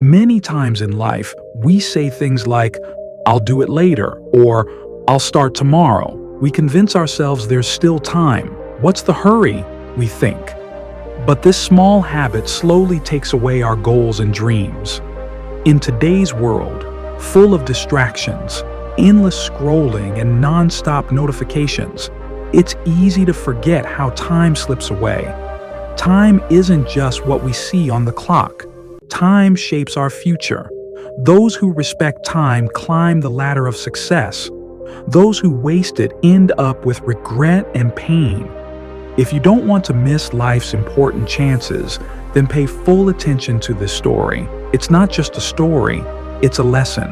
Many times in life, we say things like, "I'll do it later," or "I'll start tomorrow." We convince ourselves there's still time. What's the hurry? We think. But this small habit slowly takes away our goals and dreams. In today's world, full of distractions, endless scrolling, and non-stop notifications, it's easy to forget how time slips away. Time isn't just what we see on the clock. Time shapes our future. Those who respect time climb the ladder of success. Those who waste it end up with regret and pain. If you don't want to miss life's important chances, then pay full attention to this story. It's not just a story, it's a lesson.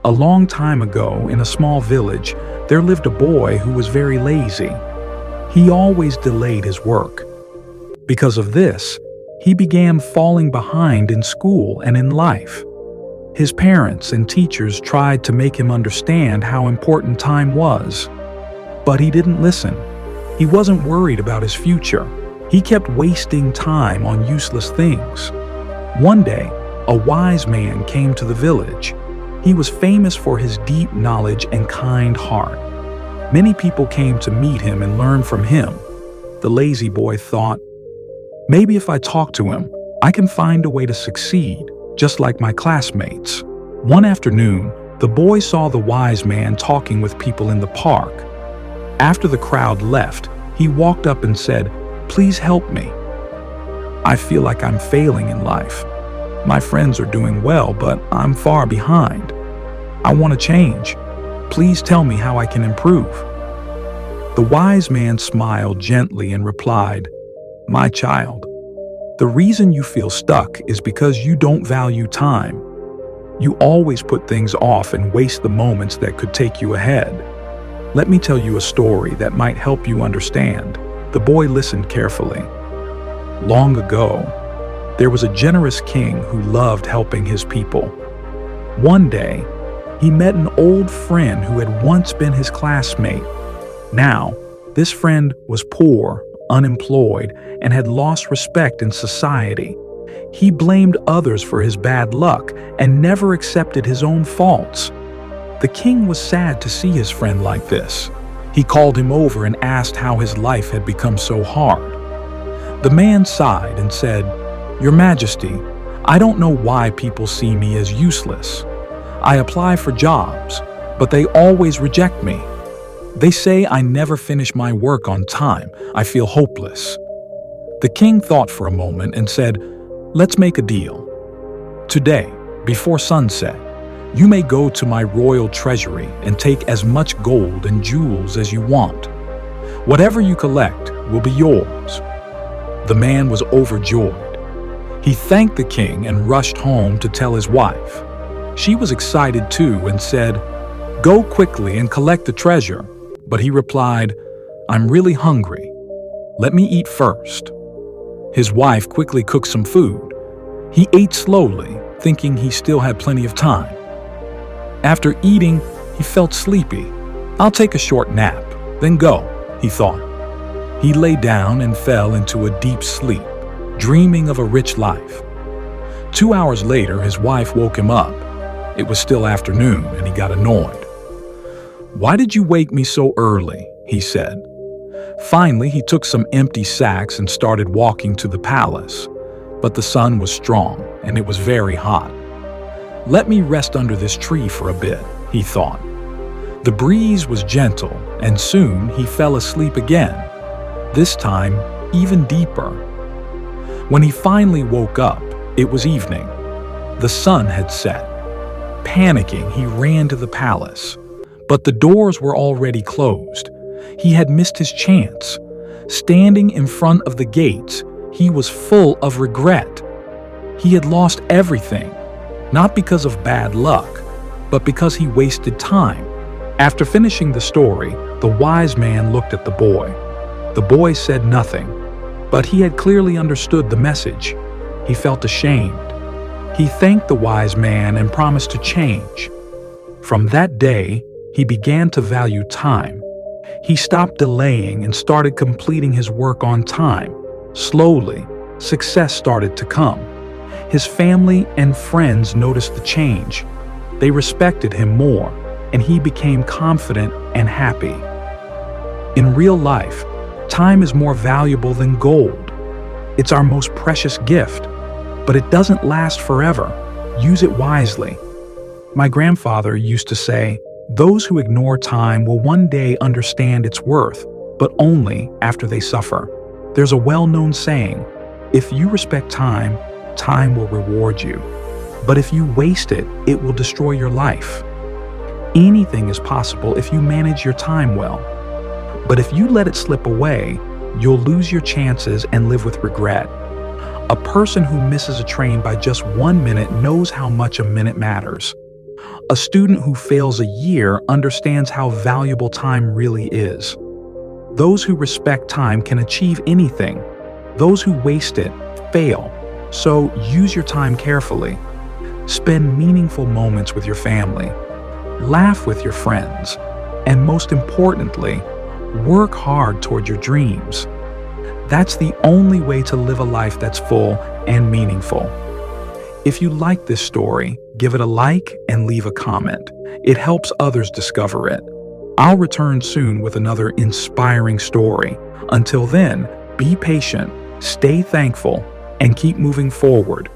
A long time ago, in a small village, there lived a boy who was very lazy. He always delayed his work. Because of this, he began falling behind in school and in life. His parents and teachers tried to make him understand how important time was. But he didn't listen. He wasn't worried about his future. He kept wasting time on useless things. One day, a wise man came to the village. He was famous for his deep knowledge and kind heart. Many people came to meet him and learn from him. The lazy boy thought, "Maybe if I talk to him, I can find a way to succeed, just like my classmates." One afternoon, the boy saw the wise man talking with people in the park. After the crowd left, he walked up and said, "Please help me. I feel like I'm failing in life. My friends are doing well, but I'm far behind. I want to change. Please tell me how I can improve." The wise man smiled gently and replied, "My child, the reason you feel stuck is because you don't value time. You always put things off and waste the moments that could take you ahead. Let me tell you a story that might help you understand." The boy listened carefully. Long ago, there was a generous king who loved helping his people. One day, he met an old friend who had once been his classmate. Now, this friend was poor, unemployed, and had lost respect in society. He blamed others for his bad luck and never accepted his own faults. The king was sad to see his friend like this. He called him over and asked how his life had become so hard. The man sighed and said, "Your Majesty, I don't know why people see me as useless. I apply for jobs, but they always reject me. They say I never finish my work on time. I feel hopeless." The king thought for a moment and said, "Let's make a deal. Today, before sunset, you may go to my royal treasury and take as much gold and jewels as you want. Whatever you collect will be yours." The man was overjoyed. He thanked the king and rushed home to tell his wife. She was excited too and said, "Go quickly and collect the treasure." But he replied, "I'm really hungry. Let me eat first." His wife quickly cooked some food. He ate slowly, thinking he still had plenty of time. After eating, he felt sleepy. "I'll take a short nap, then go," he thought. He lay down and fell into a deep sleep, dreaming of a rich life. 2 hours later, his wife woke him up. It was still afternoon, and he got annoyed. "Why did you wake me so early?" he said. Finally, he took some empty sacks and started walking to the palace. But the sun was strong, and it was very hot. "Let me rest under this tree for a bit," he thought. The breeze was gentle, and soon he fell asleep again, this time even deeper. When he finally woke up, it was evening. The sun had set. Panicking, he ran to the palace. But the doors were already closed. He had missed his chance. Standing in front of the gates, he was full of regret. He had lost everything, not because of bad luck, but because he wasted time. After finishing the story, the wise man looked at the boy. The boy said nothing, but he had clearly understood the message. He felt ashamed. He thanked the wise man and promised to change. From that day, he began to value time. He stopped delaying and started completing his work on time. Slowly, success started to come. His family and friends noticed the change. They respected him more, and he became confident and happy. In real life, time is more valuable than gold. It's our most precious gift, but it doesn't last forever. Use it wisely. My grandfather used to say, "Those who ignore time will one day understand its worth, but only after they suffer." There's a well-known saying, "If you respect time, time will reward you. But if you waste it, it will destroy your life." Anything is possible if you manage your time well. But if you let it slip away, you'll lose your chances and live with regret. A person who misses a train by just 1 minute knows how much a minute matters. A student who fails a year understands how valuable time really is. Those who respect time can achieve anything. Those who waste it fail. So use your time carefully. Spend meaningful moments with your family. Laugh with your friends. And most importantly, work hard toward your dreams. That's the only way to live a life that's full and meaningful. If you like this story, give it a like and leave a comment. It helps others discover it. I'll return soon with another inspiring story. Until then, be patient, stay thankful, and keep moving forward.